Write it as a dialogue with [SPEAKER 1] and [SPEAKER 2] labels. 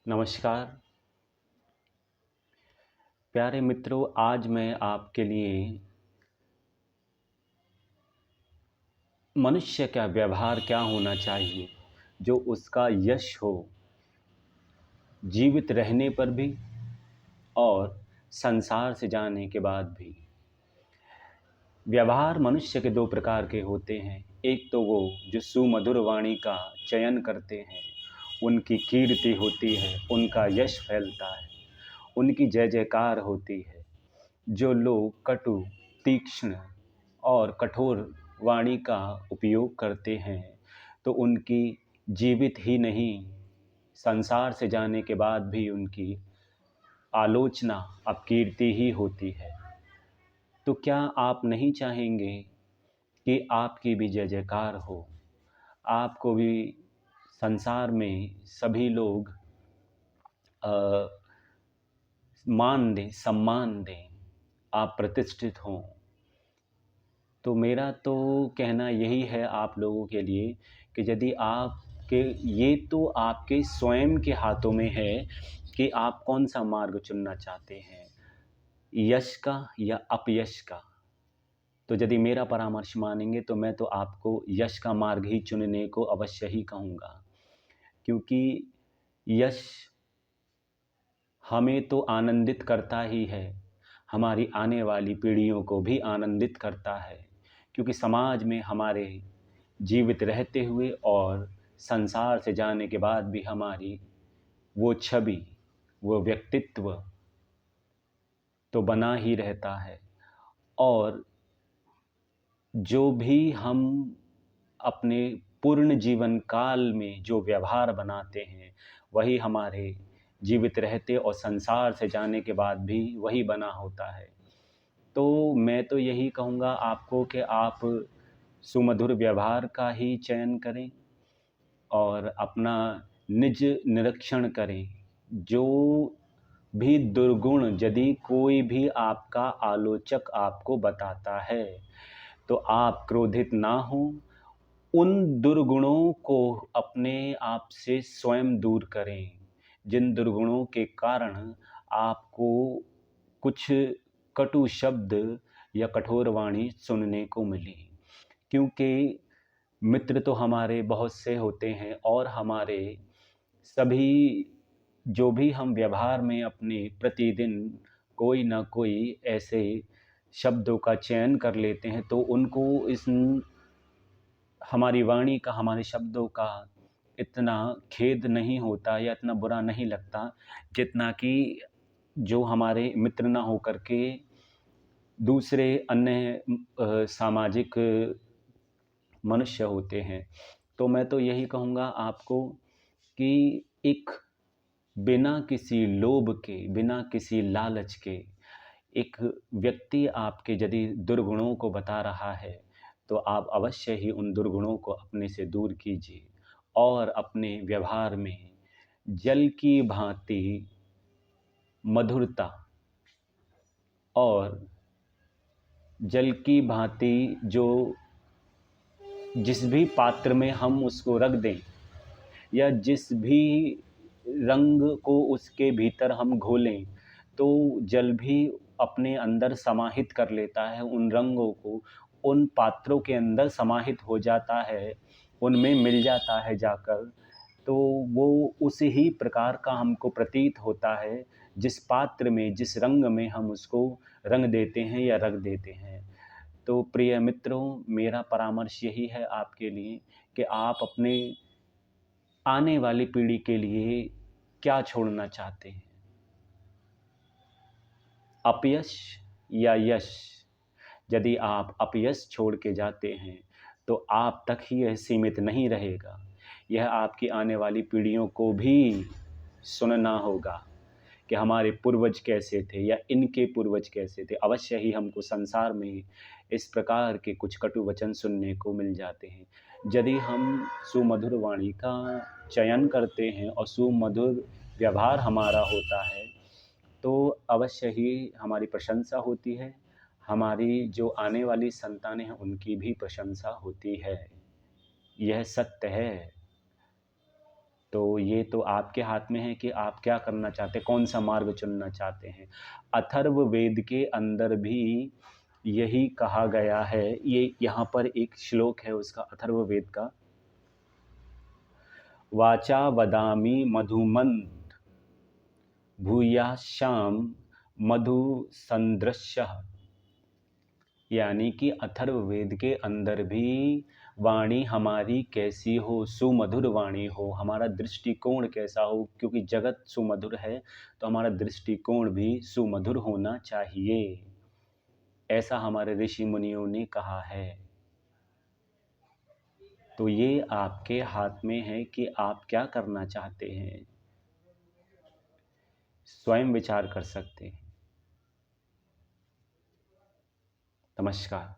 [SPEAKER 1] नमस्कार प्यारे मित्रों, आज मैं आपके लिए मनुष्य का व्यवहार क्या होना चाहिए जो उसका यश हो, जीवित रहने पर भी और संसार से जाने के बाद भी। व्यवहार मनुष्य के दो प्रकार के होते हैं। एक तो वो जो सुमधुर वाणी का चयन करते हैं, उनकी कीर्ति होती है, उनका यश फैलता है, उनकी जय जयकार होती है। जो लोग कटु, तीक्ष्ण और कठोर वाणी का उपयोग करते हैं, तो उनकी जीवित ही नहीं, संसार से जाने के बाद भी उनकी आलोचना, अपकीर्ति ही होती है। तो क्या आप नहीं चाहेंगे कि आपकी भी जय जयकार हो, आपको भी संसार में सभी लोग मान दें, सम्मान दें, आप प्रतिष्ठित हों? तो मेरा तो कहना यही है आप लोगों के लिए कि यदि आपके ये तो आपके स्वयं के हाथों में है कि आप कौन सा मार्ग चुनना चाहते हैं, यश का या अपयश का। तो यदि मेरा परामर्श मानेंगे तो मैं तो आपको यश का मार्ग ही चुनने को अवश्य ही कहूँगा, क्योंकि यश हमें तो आनंदित करता ही है, हमारी आने वाली पीढ़ियों को भी आनंदित करता है। क्योंकि समाज में हमारे जीवित रहते हुए और संसार से जाने के बाद भी हमारी वो छवि, वो व्यक्तित्व तो बना ही रहता है। और जो भी हम अपने पूर्ण जीवन काल में जो व्यवहार बनाते हैं, वही हमारे जीवित रहते और संसार से जाने के बाद भी वही बना होता है। तो मैं तो यही कहूँगा आपको कि आप सुमधुर व्यवहार का ही चयन करें और अपना निज निरीक्षण करें। जो भी दुर्गुण यदि कोई भी आपका आलोचक आपको बताता है, तो आप क्रोधित ना हों, उन दुर्गुणों को अपने आप से स्वयं दूर करें, जिन दुर्गुणों के कारण आपको कुछ कटु शब्द या कठोर वाणी सुनने को मिली। क्योंकि मित्र तो हमारे बहुत से होते हैं और हमारे सभी जो भी हम व्यवहार में अपने प्रतिदिन कोई ना कोई ऐसे शब्दों का चयन कर लेते हैं, तो उनको इस हमारी वाणी का, हमारे शब्दों का इतना खेद नहीं होता या इतना बुरा नहीं लगता, जितना कि जो हमारे मित्र ना होकर के दूसरे अन्य सामाजिक मनुष्य होते हैं। तो मैं तो यही कहूँगा आपको कि एक बिना किसी लोभ के, बिना किसी लालच के एक व्यक्ति आपके यदि दुर्गुणों को बता रहा है, तो आप अवश्य ही उन दुर्गुणों को अपने से दूर कीजिए और अपने व्यवहार में जल की भांति मधुरता और जल की भांति जो जिस भी पात्र में हम उसको रख दें या जिस भी रंग को उसके भीतर हम घोलें, तो जल भी अपने अंदर समाहित कर लेता है उन रंगों को, उन पात्रों के अंदर समाहित हो जाता है, उनमें मिल जाता है जाकर। तो वो उस ही प्रकार का हमको प्रतीत होता है, जिस पात्र में, जिस रंग में हम उसको रंग देते हैं या रख देते हैं। तो प्रिय मित्रों, मेरा परामर्श यही है आपके लिए कि आप अपने आने वाली पीढ़ी के लिए क्या छोड़ना चाहते हैं, अपयश या यश? यदि आप अपयश छोड़ के जाते हैं, तो आप तक ही यह सीमित नहीं रहेगा, यह आपकी आने वाली पीढ़ियों को भी सुनना होगा कि हमारे पूर्वज कैसे थे या इनके पूर्वज कैसे थे। अवश्य ही हमको संसार में इस प्रकार के कुछ कटु वचन सुनने को मिल जाते हैं। यदि हम सुमधुर वाणी का चयन करते हैं और सुमधुर व्यवहार हमारा होता है, तो अवश्य ही हमारी प्रशंसा होती है, हमारी जो आने वाली संतानें हैं उनकी भी प्रशंसा होती है। यह सत्य है। तो ये तो आपके हाथ में है कि आप क्या करना चाहते हैं, कौन सा मार्ग चुनना चाहते हैं। अथर्ववेद के अंदर भी यही कहा गया है। ये यहाँ पर एक श्लोक है उसका, अथर्ववेद का। वाचा वदामि मधुमन्थ भूयाश्याम मधु संदृश्यः। यानी कि अथर्ववेद के अंदर भी वाणी हमारी कैसी हो, सुमधुर वाणी हो, हमारा दृष्टिकोण कैसा हो, क्योंकि जगत सुमधुर है तो हमारा दृष्टिकोण भी सुमधुर होना चाहिए, ऐसा हमारे ऋषि मुनियों ने कहा है। तो ये आपके हाथ में है कि आप क्या करना चाहते हैं, स्वयं विचार कर सकते हैं। नमस्कार।